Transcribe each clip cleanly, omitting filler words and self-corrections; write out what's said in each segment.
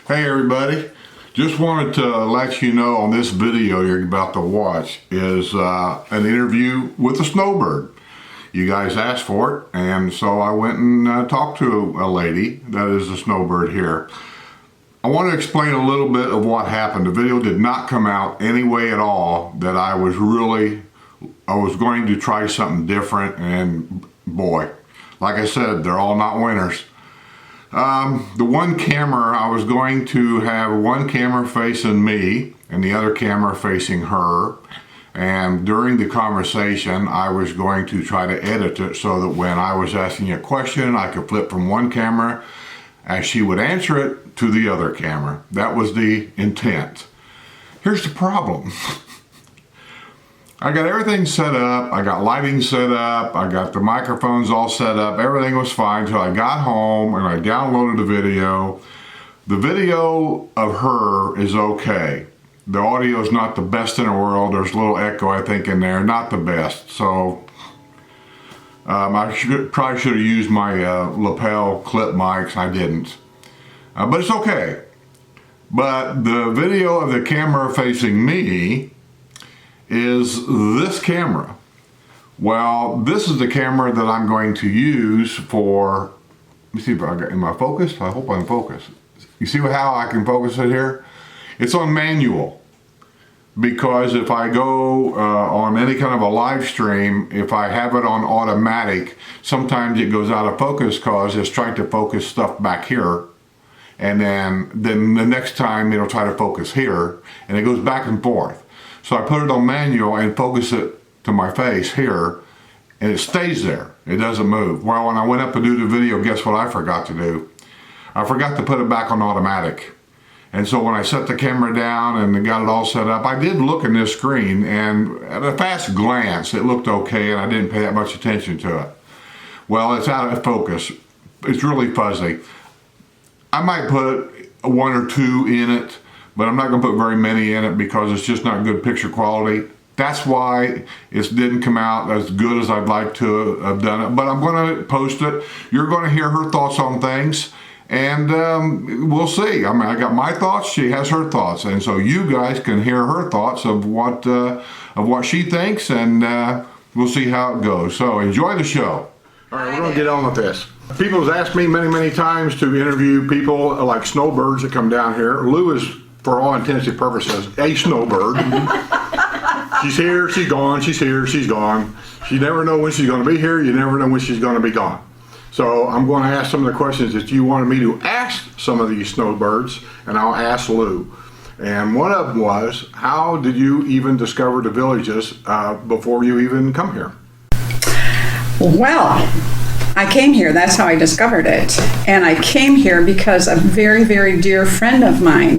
Hey everybody, just wanted to let you know on this video you're about to watch is an interview with a snowbird. You guys asked for it, and so I went and talked to a lady that is a snowbird here. I want to explain a little bit of what happened. The video did not come out any way at all that I was going to try something different, and boy, like I said, they're all not winners. The one camera, I was going to have one camera facing me and the other camera facing her. And during the conversation, I was going to try to edit it so that when I was asking a question, I could flip from one camera as she would answer it to the other camera. That was the intent. Here's the problem. I got everything set up, I got lighting set up, I got the microphones all set up, everything was fine until I got home and I downloaded the video. The video of her is okay. The audio is not the best in the world. There's a little echo, I think, in there, not the best. So I probably should have used my lapel clip mics, I didn't. But it's okay. But the video of the camera facing me is this camera. Well, this is the camera that I'm going to use for, let me see if I got, am I focused? I hope I'm focused. You see how I can focus it here? It's on manual, because if I go on any kind of a live stream, if I have it on automatic, sometimes it goes out of focus because it's trying to focus stuff back here. And then the next time it'll try to focus here, and it goes back and forth. So I put it on manual and focus it to my face here, and it stays there. It doesn't move. Well, when I went up to do the video, guess what I forgot to do? I forgot to put it back on automatic. And so when I set the camera down and got it all set up, I did look in this screen, and at a fast glance, it looked okay, and I didn't pay that much attention to it. Well, it's out of focus. It's really fuzzy. I might put one or two in it, but I'm not going to put very many in it because it's just not good picture quality. That's why it didn't come out as good as I'd like to have done it, but I'm going to post it. You're going to hear her thoughts on things, and we'll see. I mean, I got my thoughts, she has her thoughts, and so you guys can hear her thoughts of what she thinks, and we'll see how it goes. So enjoy the show. All right, we're going to get on with this. People have asked me many, many times to interview people like snowbirds that come down here. Lou is, for all intents and purposes, a snowbird. She's here, she's gone, she's here, she's gone. You never know when she's going to be here, you never know when she's going to be gone. So I'm going to ask some of the questions that you wanted me to ask some of these snowbirds, and I'll ask Lou. And one of them was, how did you even discover the villages before you even come here? Well, I came here, that's how I discovered it. And I came here because a very, very dear friend of mine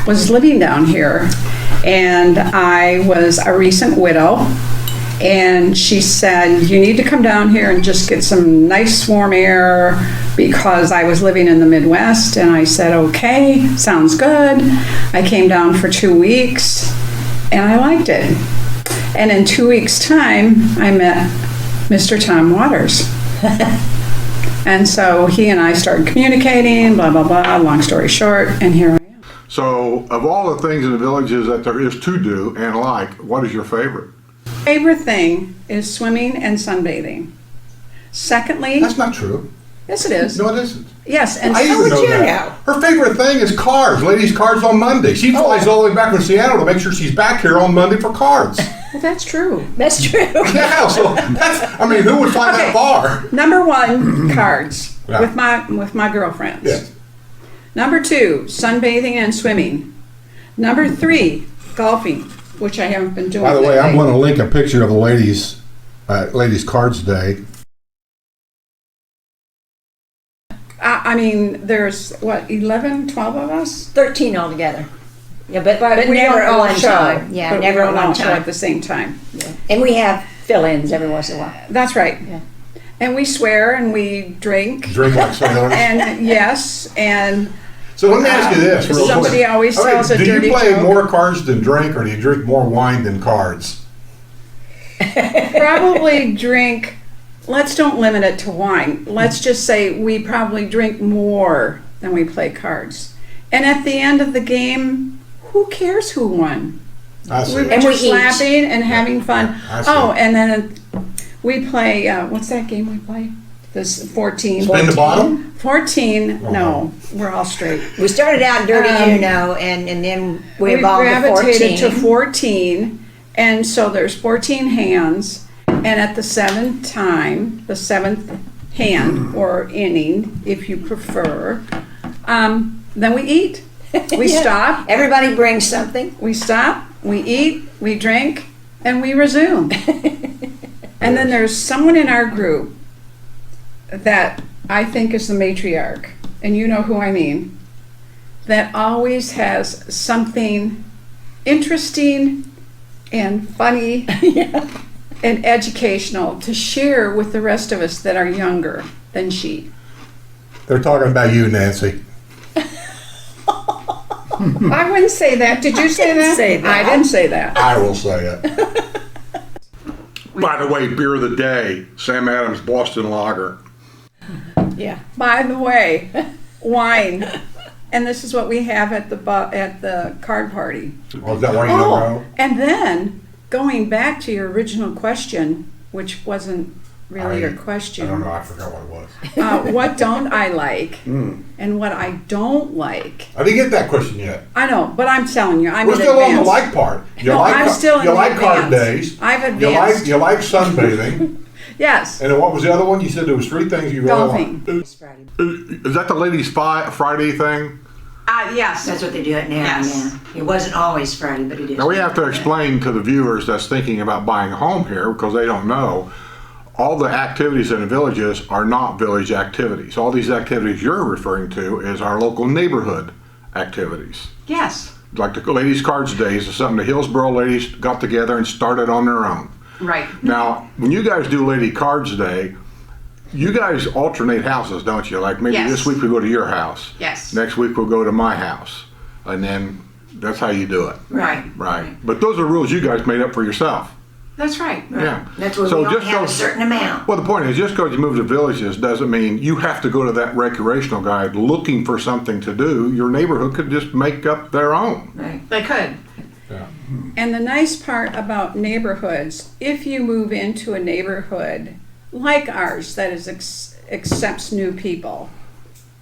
was living down here. And I was a recent widow. And she said, you need to come down here and just get some nice warm air, because I was living in the Midwest. And I said, okay, sounds good. I came down for 2 weeks and I liked it. And in 2 weeks' time, I met Mr. Tom Waters. And so he and I started communicating, blah, blah, blah, long story short, and here I am. So of all the things in the villages that there is to do and like, what is your favorite? Favorite thing is swimming and sunbathing. Secondly... That's not true. Yes, it is. No, it isn't. Yes, and I how even would you know that. Her favorite thing is cards. Ladies' cards on Monday. She flies all the way back from Seattle to make sure she's back here on Monday for cards. Well, that's true. That's true. Yeah, so that's, I mean, who would fly that far? Number one, cards. Yeah. with my girlfriends. Yes. Number two, sunbathing and swimming. Number three, golfing, which I haven't been doing. By the way, lately. I'm going to link a picture of the ladies' cards day. I mean, there's, what, 11, 12 of us? 13 altogether. Yeah, but we never don't at all one show. time. Yeah, But never we at don't all one show time. at the same time. Yeah. And we have fill-ins every once in a while. That's right. Yeah. And we swear and we drink. Drink like sailors. And yes, and So let me ask you this. Real somebody quick. always tells a do dirty you play joke. more cards than drink, or do you drink more wine than cards? probably drink, let's don't limit it to wine. Let's just say we probably drink more than we play cards. And at the end of the game, who cares who won? I see. We were And we just eat. laughing and having fun. I see. Oh, and then we play, what's that game we play? This 14. Spin the bottom? 14, no, we're all straight. We started out dirty Uno, and then we We evolved to 14. gravitated to 14, and so there's 14 hands, and at the seventh time, the seventh hand, or inning, if you prefer, then we eat. We Yeah. stop, Everybody brings something. we stop, we eat, we drink, and we resume. And then there's someone in our group that I think is the matriarch, and you know who I mean, that always has something interesting and funny and educational to share with the rest of us that are younger than she. They're talking about you, Nancy. I wouldn't say that. Did you say didn't that? say that. I didn't say that. I will say it. By the way, beer of the day, Sam Adams Boston Lager. Yeah. By the way, wine. And this is what we have at the card party. Oh, is that why you don't know? And then going back to your original question, which wasn't really your question. I don't know. I forgot what it was. What don't I like and what I don't like. I didn't get that question yet. I know, but I'm telling you, I'm We're in still on the advance. like part. You No, like I'm still in you the like card advance. days. I've advanced. You like sunbathing. Yes, And then what was the other one? You said there was 3 things you really Golfing. want. Is that the ladies' Friday thing? yes. That's what they do it now. Yes. Yeah. It wasn't always Friday, but it is. Now we have to explain to the viewers that's thinking about buying a home here, because they don't know, all the activities in the villages are not village activities. All these activities you're referring to is our local neighborhood activities. Yes, Like the Ladies' Cards Days is something the Hillsborough ladies got together and started on their own. right. Now, when you guys do Lady Cards Day, you guys alternate houses, don't you? Like maybe Yes. this week we go to your house. Yes. Next week we'll go to my house. And then that's how you do it. Right. Right. But those are rules you guys made up for yourself. That's right. Yeah. That's where So we only just have a go- certain amount. Well, the point is, just because you move to villages doesn't mean you have to go to that recreational guide looking for something to do. Your neighborhood could just make up their own. Right. They could. Yeah. And the nice part about neighborhoods, if you move into a neighborhood like ours that is accepts new people,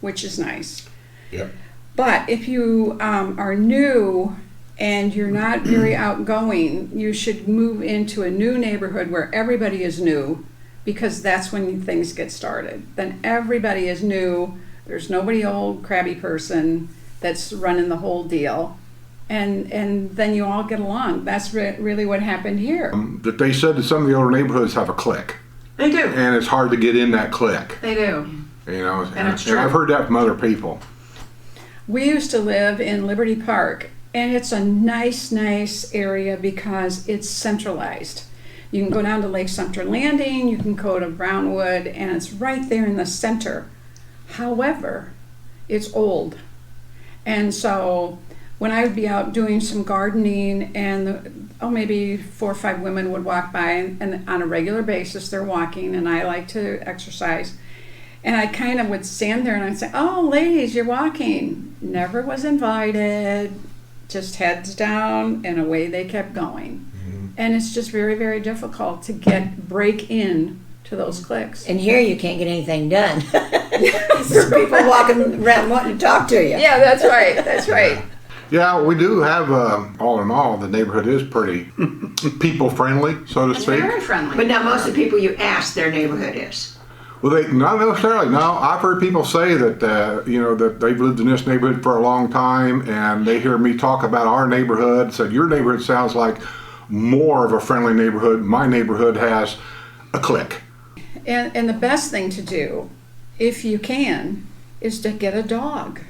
which is nice. Yep. But if you are new and you're not very outgoing, you should move into a new neighborhood where everybody is new, because that's when things get started. Then everybody is new. There's nobody old, crabby person that's running the whole deal. And then you all get along. That's really what happened here. That they said that some of the older neighborhoods have a clique, They do. and it's hard to get in that clique. They do. You know, And it's and I've true. heard that from other people. We used to live in Liberty Park, and it's a nice area because it's centralized. You can go down to Lake Sumter Landing, you can go to Brownwood, and it's right there in the center. However, it's old. And so when I would be out doing some gardening and maybe 4 or 5 women would walk by, and on a regular basis they're walking, and I like to exercise. And I kind of would stand there and I'd say, "Oh, ladies, you're walking." Never was invited, just heads down, and away they kept going. And it's just very, very difficult to break in to those cliques. And here you can't get anything done. There's people walking around wanting to talk to you. Yeah, that's right. That's right. Yeah, we do have, all in all, the neighborhood is pretty people friendly, so to speak. Very friendly. But now most of the people you ask, their neighborhood is. Well, they not necessarily. No, I've heard people say that that they've lived in this neighborhood for a long time, and they hear me talk about our neighborhood. Said your neighborhood sounds like more of a friendly neighborhood. My neighborhood has a clique. And the best thing to do, if you can, is to get a dog,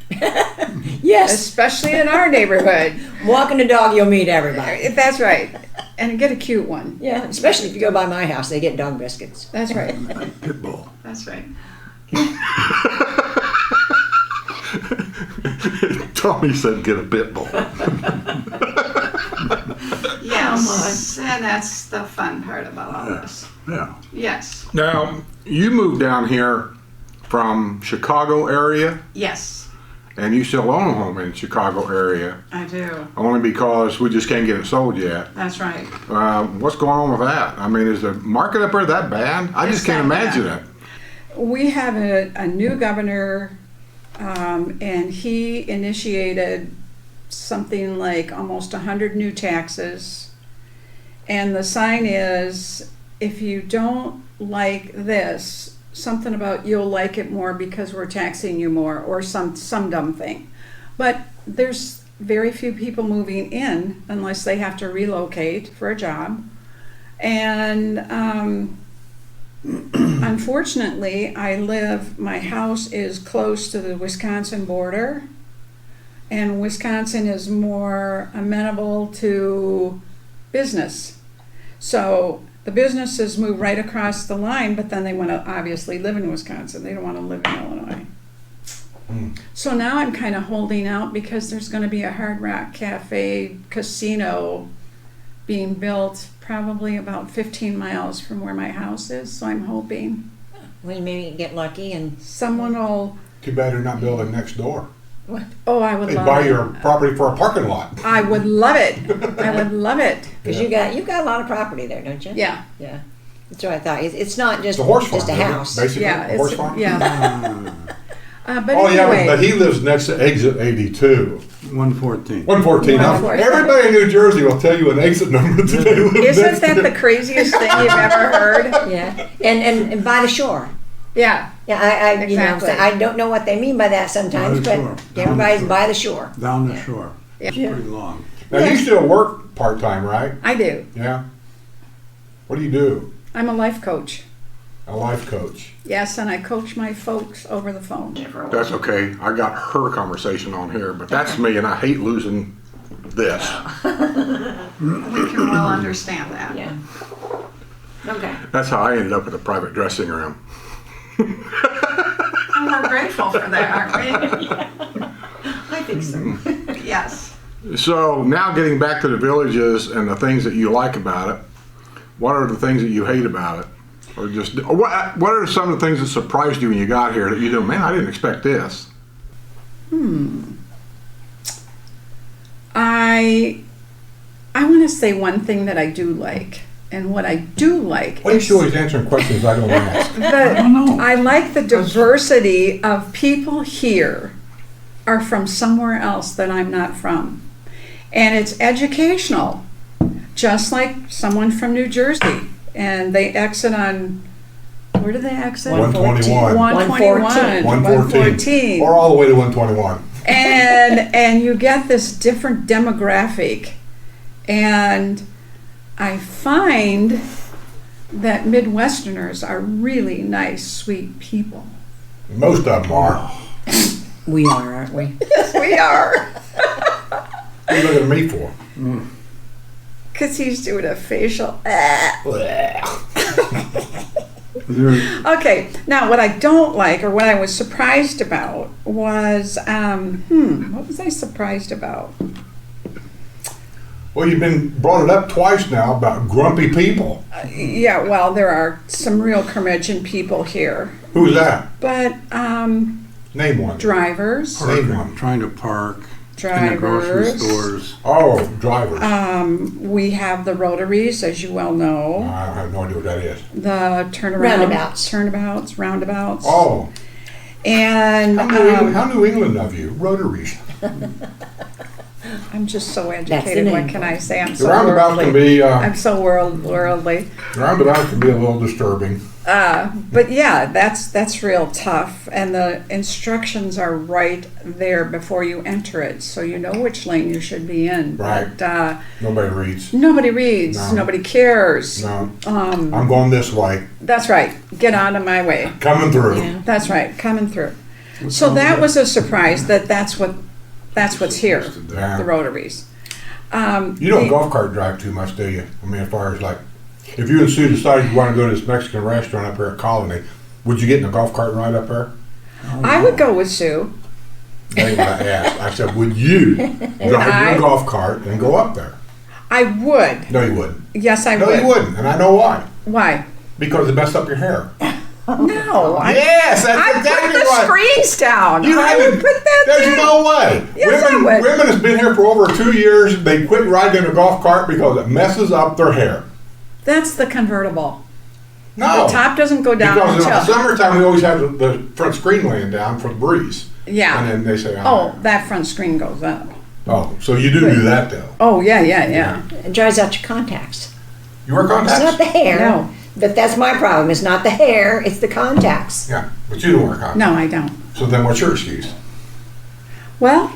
Yes. especially in our neighborhood. Walking a dog, you'll meet everybody. That's right. And get a cute one. Yeah, especially if you go by my house, they get dog biscuits. That's right. Pit bull. That's right. Tommy said get a pit bull. Yes. And that's the fun part about all this. Yeah. Yes. Now, you moved down here from Chicago area, Yes. and you still own a home in Chicago area, I do. only because we just can't get it sold yet. That's right. What's going on with that? I mean, is the market up there that bad? I just can't imagine it. We have a new governor, and he initiated something like almost 100 new taxes. And the sign is, if you don't like this, something about you'll like it more because we're taxing you more, or some dumb thing. But there's very few people moving in unless they have to relocate for a job. And unfortunately, my house is close to the Wisconsin border, and Wisconsin is more amenable to business. So the businesses move right across the line, but then they want to obviously live in Wisconsin. They don't want to live in Illinois. So now I'm kind of holding out because there's going to be a Hard Rock Cafe casino being built probably about 15 miles from where my house is. So I'm hoping Well, maybe get lucky and someone will. Too bad you're not building next door. Oh, I would They love buy it. your property for a parking lot. I would love it. I would love it. because you've got a lot of property there, don't you? Yeah. Yeah. That's what I thought. It's not just It's a horse farm. just a isn't it? house. Basically, Yeah. a horse farm. Yeah. But Oh yeah, anyway, but he lives next to exit 82. 114. 114. Now, 114. everybody in New Jersey will tell you an exit number that they live isn't next that to. the craziest thing you've ever heard? Yeah. And by the shore. Yeah. Yeah, I Exactly. I don't know what they mean by that sometimes, By the shore. but everybody's by the shore. Down the shore. Yeah. It's pretty long. Now you still work part time, right? I do. Yeah. What do you do? I'm a life coach. A life coach. Yes, and I coach my folks over the phone. That's okay. I got her conversation on here, but that's me, and I hate losing this. We can well understand that. Yeah. Okay. That's how I ended up at a private dressing room. And we're grateful for that, aren't we? I think so. Yes. So now getting back to the villages and the things that you like about it, what are the things that you hate about it? Or just what are some of the things that surprised you when you got here that you do, man, I didn't expect this? I want to say one thing that I do like. And what I do like Why are is you always answering questions I don't ask? I like the diversity of people here are from somewhere else that I'm not from. And it's educational, just like someone from New Jersey. And they exit on, where do they exit? 121. 121. 114. Or all the way to 121. And you get this different demographic. And I find that Midwesterners are really nice, sweet people. Most of them are. We are, aren't we? Yes, we are. What are you looking at me for? Because he's doing a facial. There- Okay, now what I don't like, or what I was surprised about, was what was I surprised about? Well, you've been brought it up twice now about grumpy people. Yeah, well, there are some real curmudgeon people here, Who's that? but Name one. drivers, Name one. Trying to park in the grocery drivers. stores. Oh, drivers. We have the rotaries, as you well know, I have no idea what that is. the turnaround, Roundabouts. roundabouts, Oh, and how New England of you? Rotaries. I'm just so That's educated. the What name. can I say? I'm The so roundabouts can worldly. be I'm so worldly. roundabouts can be a little disturbing. But yeah, that's real tough, and the instructions are right there before you enter it, so you know which lane you should be in. Right. But Nobody reads. nobody reads, No. nobody cares. No. I'm going this way. That's right. Get out of my way. Coming through. Yeah. That's right. Coming through. So that was a surprise that's what's here. Yeah. The rotaries. You don't golf cart drive too much, do you? I mean, as far as like, if you and Sue decided you want to go to this Mexican restaurant up here at Colony, would you get in a golf cart and ride up there? I would go with Sue. That's what I asked. I said, would you drive your golf cart and go up there? I would. No, you wouldn't. Yes, I No, would. you wouldn't, and I know why. Why? Because it messed up your hair. No. Yes, I that's put exactly the what. screens down. You I haven't. would put that There's down. no way. Yes, I would. Women has been here for over 2 years. They quit riding in a golf cart because it messes up their hair. That's the convertible. No. The top doesn't go down Because in the until. summertime, we always have the front screen laying down for the breeze. Yeah. And then they say, Oh, that front screen goes up. oh, so you do that though. Oh, yeah. It dries out your contacts. You wear It's not contacts? the hair. No. But that's my problem. It's not the hair, it's the contacts. Yeah, but you don't wear contacts. No, I don't. So then what's your excuse? Well,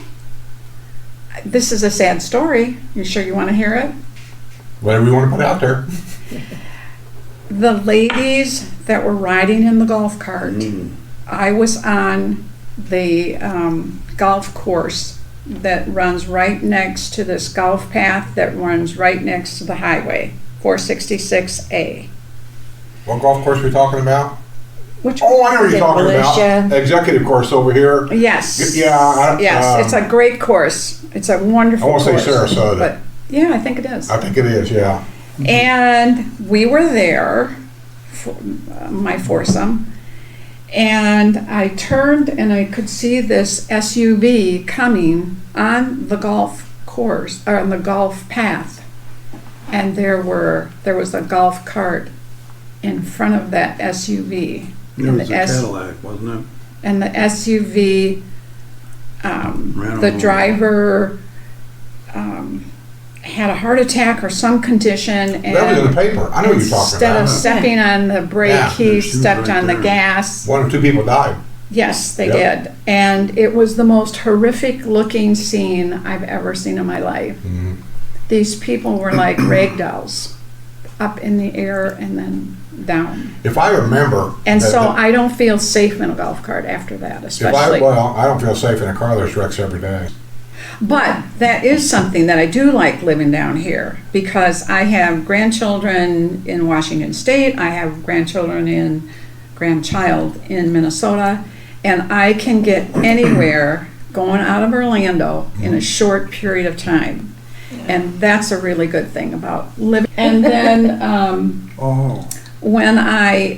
this is a sad story. You sure you want to hear it? Whatever you want to put out there. The ladies that were riding in the golf cart, I was on the golf course that runs right next to this golf path that runs right next to the highway, 466A. What golf course are we talking about? Which? Oh, I know what Is you're it talking Militia? about. Executive course over here. Yes. Yeah. Yes, it's a great course. It's a wonderful I want to say course. Sarasota. But yeah, I think it is. I think it is, yeah. And we were there, for, my foursome, and I turned and I could see this SUV coming on the golf course, or on the golf path. And there was a golf cart in front of that SUV. It And was a the S- Cadillac, wasn't it? and the SUV, Ran the over. driver had a heart attack or some condition, and That was in the paper. I know what you're talking instead of about. stepping on the brake, Yeah. he She was stepped right on the there. gas. One or two people died. Yes, they Yep. did. And it was the most horrific looking scene I've ever seen in my life. Mm-hmm. These people were like rag dolls, up in the air and then down. If I remember. And that- so that- I don't feel safe in a golf cart after that, If I, especially. well, I don't feel safe in a car. There's wrecks every day. But that is something that I do like living down here, because I have grandchildren in Washington State, I have grandchild in Minnesota, and I can get anywhere going out of Orlando in a short period of time. And that's a really good thing about living. And then Oh. when I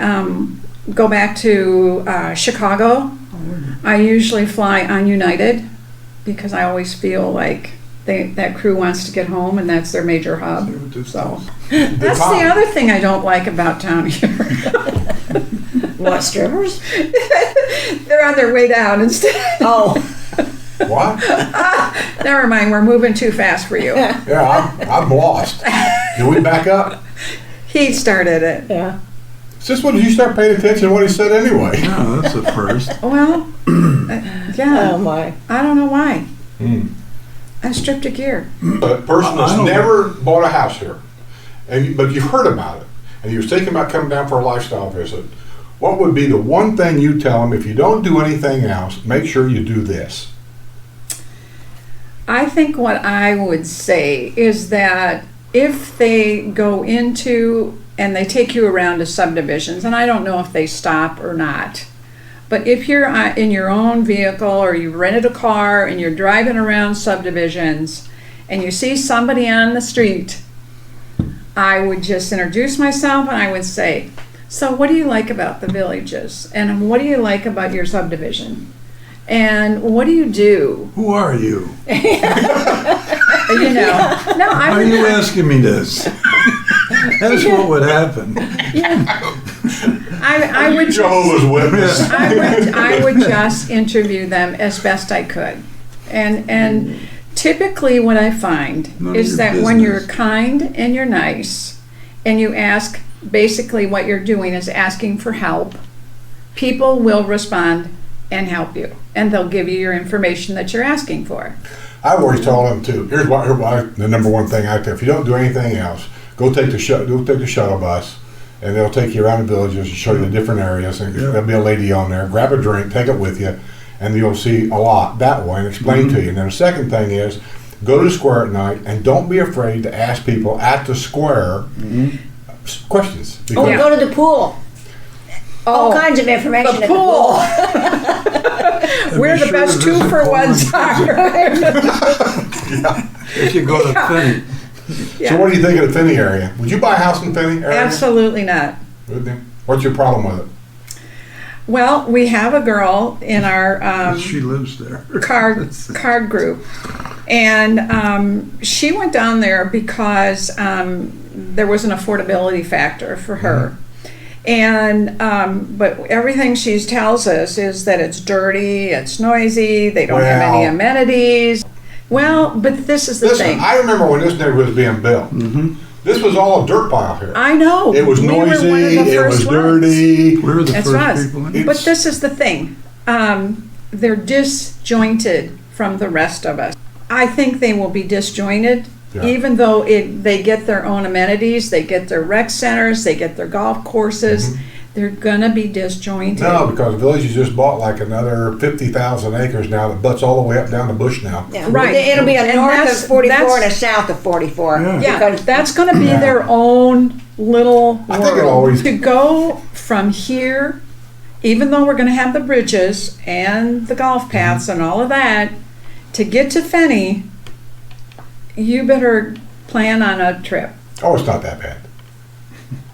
go back to Chicago, I usually fly on United, because I always feel like that crew wants to get home, and that's their major hub. So that's the time. other thing I don't like about town here. What, strippers? They're on their way down instead. Oh, What? Never mind, we're moving too fast for you. Yeah, I'm lost. Can we back up? He started it. yeah. Since when did you start paying attention to what he said anyway? No, that's the first. Well, yeah, Oh, my. I don't know why. Hmm. I stripped a gear. A person that's I don't- never bought a house here, but you've heard about it, and he was thinking about coming down for a lifestyle visit. What would be the one thing you tell him if you don't do anything else? Make sure you do this. I think what I would say is that if they go into and they take you around to subdivisions, and I don't know if they stop or not, but if you're in your own vehicle or you rented a car and you're driving around subdivisions and you see somebody on the street, I would just introduce myself and I would say, so what do you like about the villages? And what do you like about your subdivision? And what do you do? Who are you? You know, no, Why I are would, you asking me this? That's what would happen. I would just, Jehovah's Witness. I would just interview them as best I could. And typically what I find None of is your that when you're business. kind and you're nice and you ask, basically what you're doing is asking for help, people will respond and help you. And they'll give you your information that you're asking for. I've always told them too. Here's why the number one thing I tell: if you don't do anything else, go take the shuttle bus, and they'll take you around the villages and show you the different areas. And Yeah. there'll be a lady on there. Grab a drink, take it with you, and you'll see a lot that way and explain to you. And then the second thing is, go to the square at night and don't be afraid to ask people at the square questions. Oh, Because- go to the pool. All Oh, kinds of information the at the pool. Where the sure best there isn't 2-for-1s are. If you go to Finney. So what do you think of the Finney area? Would you buy a house in Finney area? Absolutely not. Would you? What's your problem with it? Well, we have a girl in our She lives there. card group, and she went down there because there was an affordability factor for her. And but everything she tells us is that it's dirty, it's noisy, they don't have any Well- amenities. Well, but this is the Listen, thing. I remember when this neighborhood was being built. This was all a dirt pile here. I know. It was We were one of noisy, the it was first ones. dirty. We were the That's first right. people in. But this is the thing. They're disjointed from the rest of us. I think they will be disjointed, Yeah. even though they get their own amenities, they get their rec centers, they get their golf courses. They're gonna be disjointed. No, because the village has just bought like another 50,000 acres now that butts all the way up down the bush now. Yeah. Right. It'll be a And north that's- of 44 and a that's- south of 44. Yeah. Yeah, Because that's going to be Yeah. their own little I world. think it'll always- To go from here, even though we're going to have the bridges and the golf paths and all of that, to get to Fenny, you better plan on a trip Oh, it's not that bad.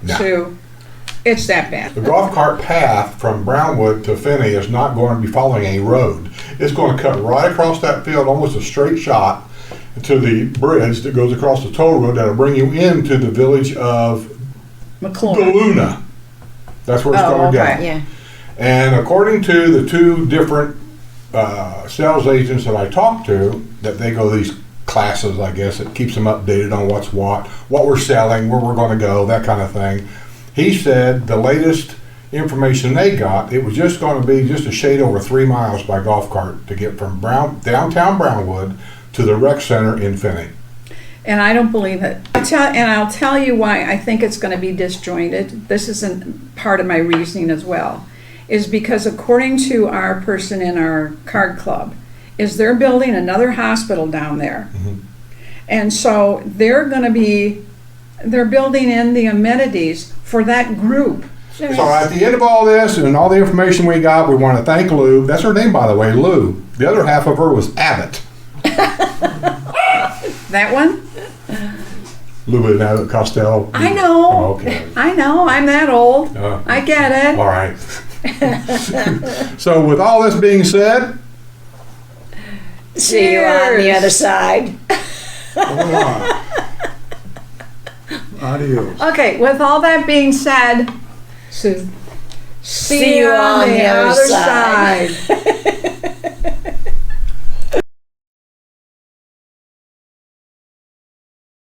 No. to. It's that bad. The golf cart path from Brownwood to Finney is not going to be following a road. It's going to cut right across that field, almost a straight shot, to the bridge that goes across the toll road that'll bring you into the village of McClure. Galuna. That's where it's Oh, going to okay. go. yeah. And according to the two different sales agents that I talked to, that they go these classes, I guess, it keeps them updated on what's what we're selling, where we're going to go, that kind of thing. He said the latest information they got, it was just going to be just a shade over 3 miles by golf cart to get from downtown Brownwood to the rec center in Finney. And I don't believe it. I'll tell you why I think it's going to be disjointed. This isn't part of my reasoning as well. Is because according to our person in our card club, is they're building another hospital down there. And so they're building in the amenities for that group. So at the end of all this and all the information we got, we want to thank Lou. That's her name, by the way, Lou. The other half of her was Abbott. That one? Lou and Abbott Costello. I know. Oh, okay. I know. I'm that old. Oh. I get it. All right. So with all this being said, See you on the Cheers. other side. Adios. Okay, with all that being said, Sue, see you on the other side.